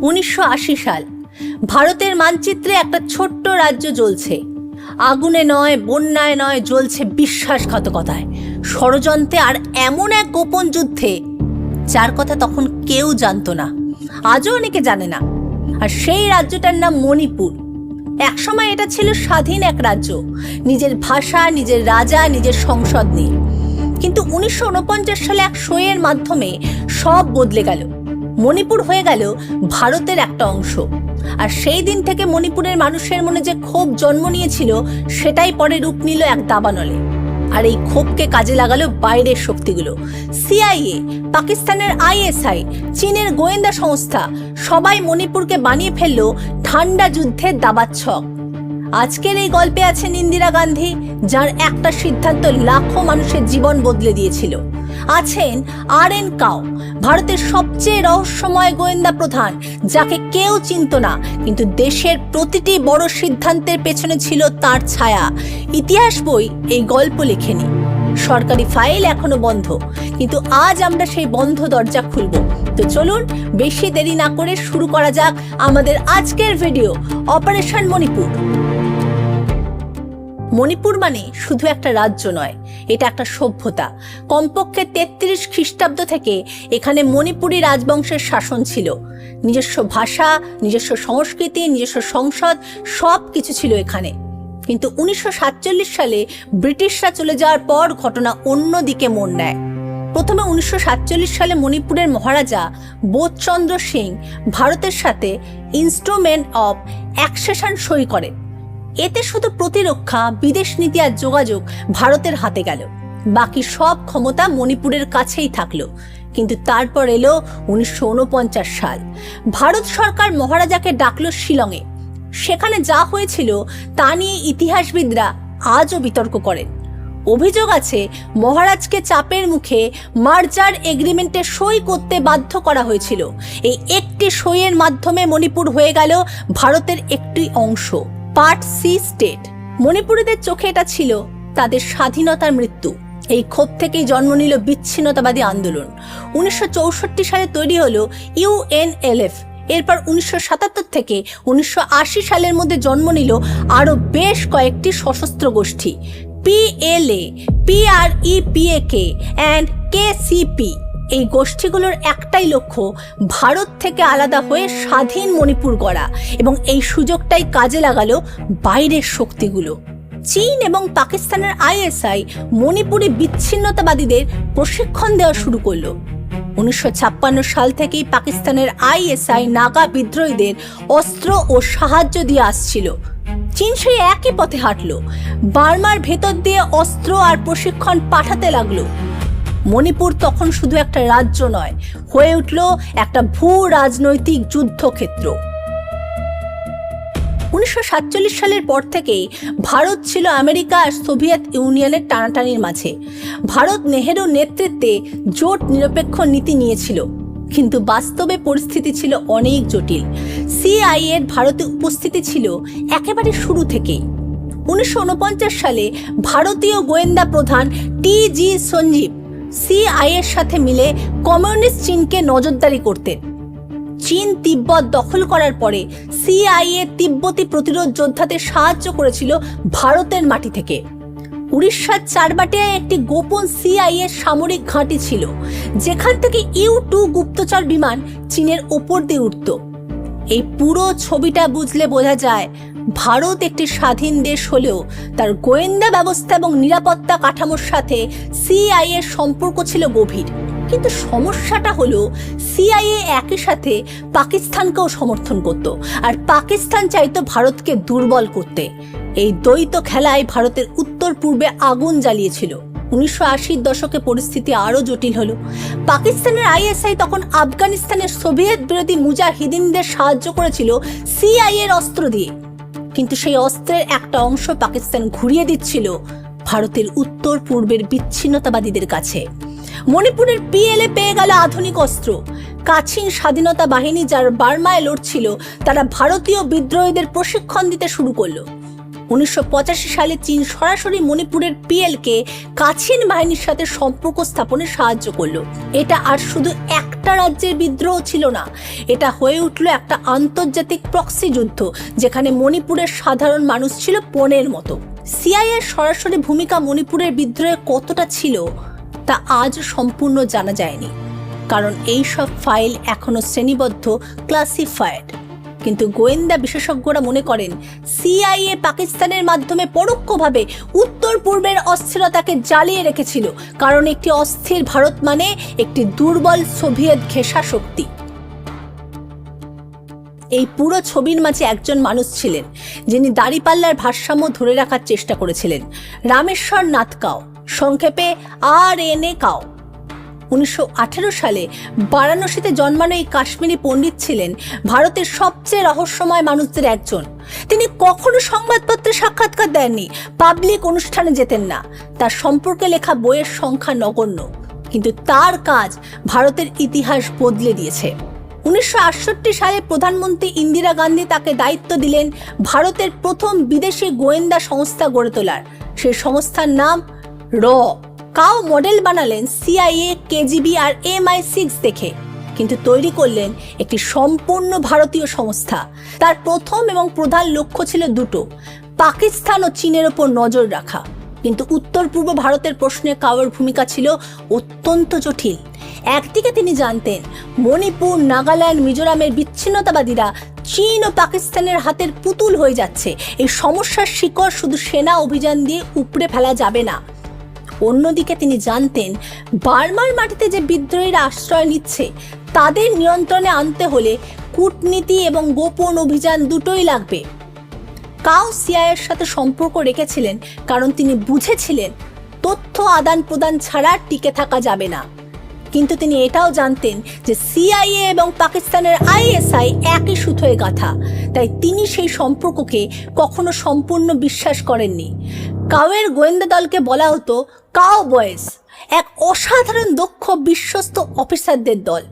1980 সাল। ভারতের মানচিত্রে একটা ছোট্ট রাজ্য জ্বলছে। আগুনে নয়, বন্যায় নয়, জ্বলছে বিশ্বাসঘাতকতায়, ষড়যন্ত্রে আর এমন এক গোপন যুদ্ধে যার কথা তখন কেউ জানতো না, আজও অনেকে জানে না। আর সেই রাজ্যটার নাম মণিপুর। একসময় এটা ছিল স্বাধীন এক রাজ্য, নিজের ভাষা, নিজের রাজা, নিজের সংসদ নিয়ে। কিন্তু 1949 সালে এক শোয়ের মাধ্যমে সব বদলে গেল। মণিপুর হয়ে গেল ভারতের একটা অংশ। আর সেই দিন থেকে মণিপুরের মানুষের মনে যে ক্ষোভ জন্ম নিয়েছিল সেটাই পরে রূপ নিল এক দাবানলে। আর এই ক্ষোভকে কাজে লাগালো বাইরের শক্তিগুলো। সিআইএ, পাকিস্তানের আইএসআই, চীনের গোয়েন্দা সংস্থা, সবাই মণিপুরকে বানিয়ে ফেললো ঠান্ডা যুদ্ধের দাবার ছক। আজকের এই গল্পে আছেন ইন্দিরা গান্ধী, যার একটা সিদ্ধান্ত লাখো মানুষের জীবন বদলে দিয়েছিল। আছেন আর.এন. কাও, ভারতের সবচেয়ে রহস্যময় গোয়েন্দা প্রধান, যাকে কেউ চিনত না, কিন্তু দেশের প্রতিটি বড় সিদ্ধান্তের পেছনে ছিল তার ছায়া। ইতিহাস বই এই গল্প লেখেনি, সরকারি ফাইল এখনো বন্ধ, কিন্তু আজ আমরা সেই বন্ধ দরজা খুলব। তো চলুন বেশি দেরি না করে শুরু করা যাক আমাদের আজকের ভিডিও, অপারেশন মণিপুর। মণিপুর মানে শুধু একটা রাজ্য নয়, এটা একটা সভ্যতা। কমপক্ষে 33 খ্রিস্টাব্দ থেকে এখানে মণিপুরি রাজবংশের শাসন ছিল। নিজস্ব ভাষা, নিজস্ব সংস্কৃতি, নিজস্ব সংসদ, সব কিছু ছিল এখানে। কিন্তু 1947 সালে ব্রিটিশরা চলে যাওয়ার পর ঘটনা অন্যদিকে মোড় নেয়। প্রথমে 1947 সালে মণিপুরের মহারাজা বোধচন্দ্র সিং ভারতের সাথে ইনস্ট্রুমেন্ট অফ অ্যাকসেশন সই করেন। এতে শুধু প্রতিরক্ষা, বিদেশ নীতি আর যোগাযোগ ভারতের হাতে গেল, বাকি সব ক্ষমতা মণিপুরের কাছেই থাকলো। কিন্তু তারপর এলো 1949 সাল। ভারত সরকার মহারাজাকে ডাকলো শিলংয়ে। সেখানে যা হয়েছিল তা নিয়ে ইতিহাসবিদরা আজও বিতর্ক করেন। অভিযোগ আছে মহারাজকে চাপের মুখে মার্জার এগ্রিমেন্টে সই করতে বাধ্য করা হয়েছিল। এই একটি সইয়ের মাধ্যমে মণিপুর হয়ে গেল ভারতের একটি অংশ, পার্ট সি স্টেট। মণিপুরীদের চোখে এটা ছিল তাদের স্বাধীনতার মৃত্যু। এই ক্ষোভ থেকেই জন্ম নিল বিচ্ছিন্নতাবাদী আন্দোলন। 1964 সালে তৈরি হলো ইউএনএলএফ। এরপর 1977 থেকে 1980 সালের মধ্যে জন্ম নিল আরো বেশ কয়েকটি সশস্ত্র গোষ্ঠী, পিএলএ, পিআরইপিএকে অ্যান্ড কেসিপি। এই গোষ্ঠীগুলোর একটাই লক্ষ্য ভারত থেকে আলাদা হয়ে স্বাধীন মণিপুর গড়া, এবং এই সুযোগটাই কাজে লাগালো বাইরের শক্তিগুলো। চীন এবং পাকিস্তানের আইএসআই মণিপুরি বিচ্ছিন্নতাবাদীদের প্রশিক্ষণ দেওয়া শুরু করলো। 1956 সাল থেকেই পাকিস্তানের আইএসআই নাগা বিদ্রোহীদের অস্ত্র ও সাহায্য দিয়ে আসছিল। চীন সেই একই পথে হাঁটলো, বার্মার ভেতর দিয়ে অস্ত্র আর প্রশিক্ষণ পাঠাতে লাগলো। মণিপুর তখন শুধু একটা রাজ্য নয়, হয়ে উঠল একটা ভূ রাজনৈতিক যুদ্ধক্ষেত্র। 1947 সালের পর থেকেই ভারত ছিল আমেরিকা আর সোভিয়েত ইউনিয়নের টানাটানির মাঝে। ভারত নেহেরুর নেতৃত্বে জোট নিরপেক্ষ নীতি নিয়েছিল, কিন্তু বাস্তবে পরিস্থিতি ছিল অনেক জটিল। সিআইএ এর ভারতে উপস্থিতি ছিল একেবারে শুরু থেকেই। 1949 সালে ভারতীয় গোয়েন্দা প্রধান টি.জি. সঞ্জীব সিআইএর সাথে মিলে কমিউনিস্ট চীনকে নজরদারি করতেন। চীন তিব্বত দখল করার পরে সিআইএ তিব্বতী প্রতিরোধ যোদ্ধাদের সাহায্য করেছিল ভারতের মাটি থেকে। উড়িষ্যার চারবাটিয়ায় একটি গোপন সিআইএ সামরিক ঘাঁটি ছিল, যেখান থেকে ইউ-2 গুপ্তচর বিমান চীনের ওপর দিয়ে উঠত। এই পুরো ছবিটা বুঝলে বোঝা যায় ভারত একটি স্বাধীন দেশ হলেও তার গোয়েন্দা ব্যবস্থা এবং নিরাপত্তা কাঠামোর সাথে সিআইএর সম্পর্ক ছিল গভীর। কিন্তু সমস্যাটা হলো সিআইএ একই সাথে পাকিস্তানকেও সমর্থন করত, আর পাকিস্তান চাইতো ভারতকে দুর্বল করতে। এই দ্বৈত খেলায় ভারতের উত্তর পূর্বে আগুন জ্বালিয়েছিল। 1980-র দশকে পরিস্থিতি আরো জটিল হলো। পাকিস্তানের আইএসআই তখন আফগানিস্তানের সোভিয়েত বিরোধী মুজাহিদিনদের সাহায্য করেছিল সিআইএর অস্ত্র দিয়ে, কিন্তু সেই অস্ত্রের একটা অংশ পাকিস্তান ঘুরিয়ে দিচ্ছিল ভারতের উত্তর পূর্বের বিচ্ছিন্নতাবাদীদের কাছে। মণিপুরের পিএলএ পেয়ে গেল আধুনিক অস্ত্র। কাছিন স্বাধীনতা বাহিনী যারা বার্মায় লড়ছিল, তারা ভারতীয় বিদ্রোহীদের প্রশিক্ষণ দিতে শুরু করলো। 1985 সালে চীন সরাসরি মণিপুরের পিএলকে কাছিন বাহিনীর সাথে সম্পর্ক স্থাপনে সাহায্য করলো। এটা আর শুধু একটা রাজ্যের বিদ্রোহ ছিল না, এটা হয়ে উঠল একটা আন্তর্জাতিক প্রক্সি যুদ্ধ, যেখানে মণিপুরের সাধারণ মানুষ ছিল পণের মতো। সিআইএর সরাসরি ভূমিকা মণিপুরের বিদ্রোহে কতটা ছিল তা আজ সম্পূর্ণ জানা যায়নি, কারণ এই সব ফাইল এখনো শ্রেণীবদ্ধ, ক্লাসিফাইড। কিন্তু গোয়েন্দা বিশেষজ্ঞরা মনে করেন সিআইএ পাকিস্তানের মাধ্যমে পরোক্ষভাবে উত্তর পূর্বের অস্থিরতাকে জ্বালিয়ে রেখেছিল, কারণ একটি অস্থির ভারত মানে একটি দুর্বল সোভিয়েত ঘেঁষা শক্তি। এই পুরো ছবির মাঝে একজন মানুষ ছিলেন যিনি দাঁড়িপাল্লার ভারসাম্য ধরে রাখার চেষ্টা করেছিলেন, রামেশ্বর নাথ কাও, সংক্ষেপে RNA কাও। 1918 সালে বারাণসীতে জন্মানো এই কাশ্মীরি পণ্ডিত ছিলেন ভারতের সবচেয়ে রহস্যময় মানুষদের একজন। তিনি কখনো সংবাদপত্রে সাক্ষাৎকার দেননি, পাবলিক অনুষ্ঠানে যেতেন না, তার সম্পর্কে লেখা বইয়ের সংখ্যা নগণ্য, কিন্তু তার কাজ ভারতের ইতিহাস বদলে দিয়েছে। 1968 সালে প্রধানমন্ত্রী ইন্দিরা গান্ধী তাকে দায়িত্ব দিলেন ভারতের প্রথম বিদেশি গোয়েন্দা সংস্থা গড়ে তোলার। সেই সংস্থার নাম র। কাও মডেল বানালেন সিআইএ, কেজিবি আর MI6 দেখে, কিন্তু তৈরি করলেন একটি সম্পূর্ণ ভারতীয় সংস্থা। তার প্রথম এবং প্রধান লক্ষ্য ছিল দুটো: পাকিস্তান ও চীনের ওপর নজর রাখা। কিন্তু উত্তর পূর্ব ভারতের প্রশ্নে কাওয়ের ভূমিকা ছিল অত্যন্ত জটিল। একদিকে তিনি জানতেন মণিপুর, নাগাল্যান্ড, মিজোরামের বিচ্ছিন্নতাবাদীরা চীন ও পাকিস্তানের হাতের পুতুল হয়ে যাচ্ছে, এই সমস্যার শিকড় শুধু সেনা অভিযান দিয়ে উপড়ে ফেলা যাবে না। অন্যদিকে তিনি জানতেন বার্মার মাটিতে যে বিদ্রোহীরা আশ্রয় নিচ্ছে তাদের নিয়ন্ত্রণে আনতে হলে কূটনীতি এবং গোপন অভিযান দুটোই লাগবে। কাও সিআইএর সাথে সম্পর্ক রেখেছিলেন কারণ তিনি বুঝেছিলেন তথ্য আদান প্রদান ছাড়া টিকে থাকা যাবে না। কিন্তু তিনি এটাও জানতেন যে সিআইএ এবং পাকিস্তানের ISI একই সুতোয় গাঁথা, তাই তিনি সেই সম্পর্ককে কখনো সম্পূর্ণ বিশ্বাস করেননি। কাওয়ের গোয়েন্দা দলকে বলা হতো কাও বয়েস, এক অসাধারণ দক্ষ বিশ্বস্ত অফিসারদের দল।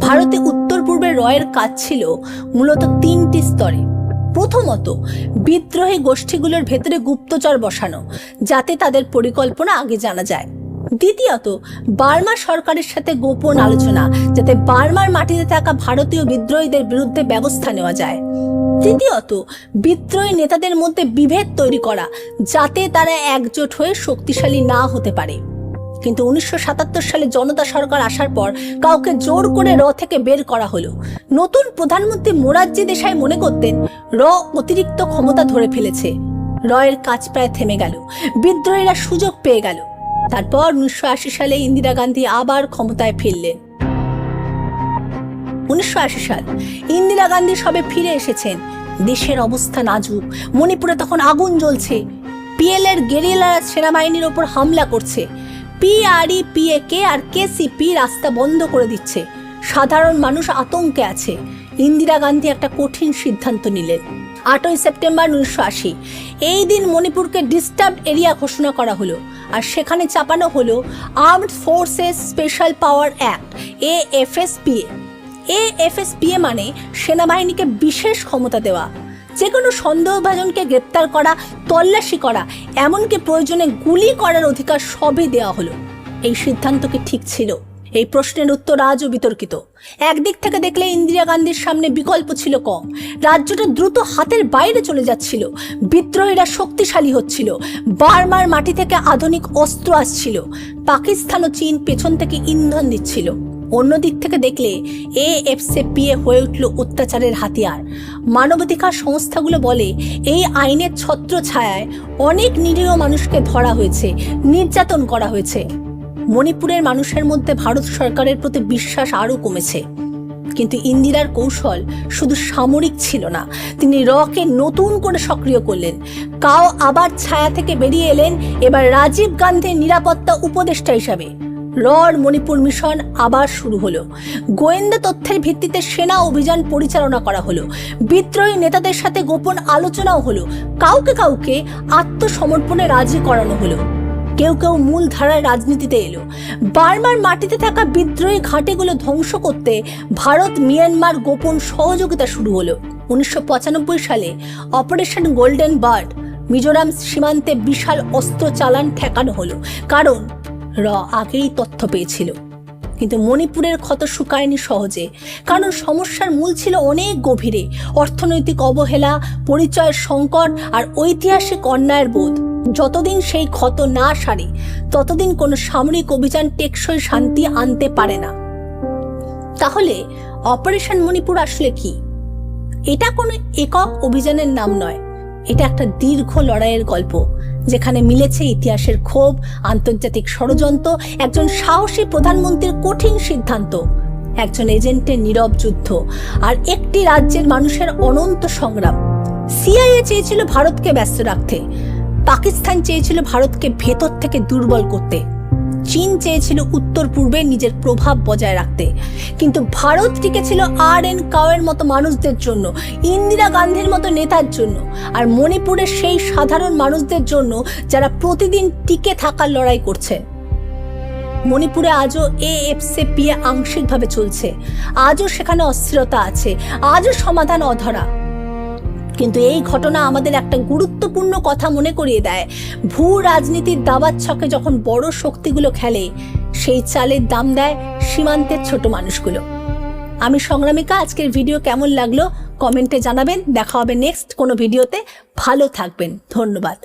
ভারতে উত্তর পূর্বের রয়ের কাজ ছিল মূলত 3টি স্তরে। প্রথমত, বিদ্রোহী গোষ্ঠীগুলোর ভেতরে গুপ্তচর বসানো, যাতে তাদের পরিকল্পনা আগে জানা যায়। দ্বিতীয়ত, বার্মা সরকারের সাথে গোপন আলোচনা, যাতে বার্মার মাটিতে থাকা ভারতীয় বিদ্রোহীদের বিরুদ্ধে ব্যবস্থা নেওয়া যায়। তৃতীয়ত, বিদ্রোহী নেতাদের মধ্যে বিভেদ তৈরি করা, যাতে তারা একজোট হয়ে শক্তিশালী না হতে পারে। কিন্তু 1977 সালে জনতা সরকার আসার পর কাউকে জোর করে র থেকে বের করা হলো। নতুন প্রধানমন্ত্রী মোরারজি দেশাই মনে করতেন র অতিরিক্ত ক্ষমতা ধরে ফেলেছে। রয়ের কাজ প্রায় থেমে গেল, বিদ্রোহীরা সুযোগ পেয়ে গেল। তারপর 1980 সালে ইন্দিরা গান্ধী আবার ক্ষমতায় ফিরলেন। 1980 সাল, ইন্দিরা গান্ধী সবে ফিরে এসেছেন। দেশের অবস্থা নাজুক, মণিপুরে তখন আগুন জ্বলছে। পিএল-এর গেরিলারা সেনাবাহিনীর ওপর হামলা করছে। PRE, PAK আর KCP রাস্তা বন্ধ করে দিচ্ছে। সাধারণ মানুষ আতঙ্কে আছে। ইন্দিরা গান্ধী একটা কঠিন সিদ্ধান্ত নিলেন। 8ই সেপ্টেম্বর 1980 এই দিন মণিপুরকে ডিস্টার্বড এরিয়া ঘোষণা করা হলো, আর সেখানে চাপানো হলো আর্মড ফোর্সেস স্পেশাল পাওয়ার অ্যাক্ট, AFSPA। AFSPA মানে সেনাবাহিনীকে বিশেষ ক্ষমতা দেওয়া, যে কোনো সন্দেহভাজনকে গ্রেপ্তার করা, তল্লাশি করা, এমনকি প্রয়োজনে গুলি করার অধিকার সবই দেওয়া হলো। এই সিদ্ধান্ত কি ঠিক ছিল? এই প্রশ্নের উত্তর আজও বিতর্কিত। একদিক থেকে দেখলে ইন্দিরা গান্ধীর সামনে বিকল্প ছিল কম। রাজ্যটা দ্রুত হাতের বাইরে চলে যাচ্ছিল, বিদ্রোহীরা শক্তিশালী হচ্ছিল, বার্মার মাটি থেকে আধুনিক অস্ত্র আসছিল, পাকিস্তান ও চীন পেছন থেকে ইন্ধন দিচ্ছিল। অন্যদিক থেকে দেখলে AFSPA হয়ে উঠল অত্যাচারের হাতিয়ার। মানবাধিকার সংস্থাগুলো বলে এই আইনের ছত্র ছায়ায় অনেক নিরীহ মানুষকে ধরা হয়েছে, নির্যাতন করা হয়েছে। মণিপুরের মানুষের মধ্যে ভারত সরকারের প্রতি বিশ্বাস আরও কমেছে। কিন্তু ইন্দিরার কৌশল শুধু সামরিক ছিল না, তিনি রকে নতুন করে সক্রিয় করলেন। কাও আবার ছায়া থেকে বেরিয়ে এলেন, এবার রাজীব গান্ধীর নিরাপত্তা উপদেষ্টা হিসাবে। রর মণিপুর মিশন আবার শুরু হলো। গোয়েন্দা তথ্যের ভিত্তিতে সেনা অভিযান পরিচালনা করা হলো। বিদ্রোহী নেতাদের সাথে গোপন আলোচনাও হলো। কাউকে কাউকে আত্মসমর্পণে রাজি করানো হলো। কেউ কেউ মূল ধারার রাজনীতিতে এলো। বার্মার মাটিতে থাকা বিদ্রোহী ঘাঁটিগুলো ধ্বংস করতে ভারত মিয়ানমার গোপন সহযোগিতা শুরু হলো। 1995 সালে অপারেশন গোল্ডেন বার্ড মিজোরাম সীমান্তে বিশাল অস্ত্র চালান ঠেকানো হলো, কারণ আগেই তথ্য পেয়েছিল। কিন্তু মণিপুরের ক্ষত শুকায়নি সহজে, কারণ সমস্যার মূল ছিল অনেক গভীরে। অর্থনৈতিক অবহেলা, পরিচয়ের সংকট আর ঐতিহাসিক অন্যায়ের বোধ। যতদিন সেই ক্ষত না সারে ততদিন কোনো সামরিক অভিযান টেকসই শান্তি আনতে পারে না। তাহলে অপারেশন মণিপুর আসলে কি? এটা কোনো একক অভিযানের নাম নয়, এটা একটা দীর্ঘ লড়াইয়ের গল্প, যেখানে মিলেছে ইতিহাসের ক্ষোভ, আন্তর্জাতিক ষড়যন্ত্র, একজন সাহসী প্রধানমন্ত্রীর কঠিন সিদ্ধান্ত, একজন এজেন্টের নীরব যুদ্ধ, আর একটি রাজ্যের মানুষের অনন্ত সংগ্রাম। সিআইএ চেয়েছিল ভারতকে ব্যস্ত রাখতে, পাকিস্তান চেয়েছিল ভারতকে ভেতর থেকে দুর্বল করতে, চীন চেয়েছিল উত্তর পূর্বে নিজের প্রভাব বজায় রাখতে, কিন্তু ভারত টিকেছিল RN কাওয়ের মতো মানুষদের জন্য, ইন্দিরা গান্ধীর মতো নেতার জন্য, আর মণিপুরের সেই সাধারণ মানুষদের জন্য যারা প্রতিদিন টিকে থাকার লড়াই করছে। মণিপুরে আজও AFCPA আংশিকভাবে চলছে, আজও সেখানে অস্থিরতা আছে, আজও সমাধান অধরা। কিন্তু এই ঘটনা আমাদের একটা গুরুত্বপূর্ণ কথা মনে করিয়ে দেয়, ভূ রাজনীতির দাবার ছকে যখন বড় শক্তিগুলো খেলে, সেই চালের দাম দেয় সীমান্তের ছোট মানুষগুলো। আমি সংগ্রামিকা। আজকের ভিডিও কেমন লাগলো কমেন্টে জানাবেন। দেখা হবে নেক্সট কোনো ভিডিওতে। ভালো থাকবেন। ধন্যবাদ।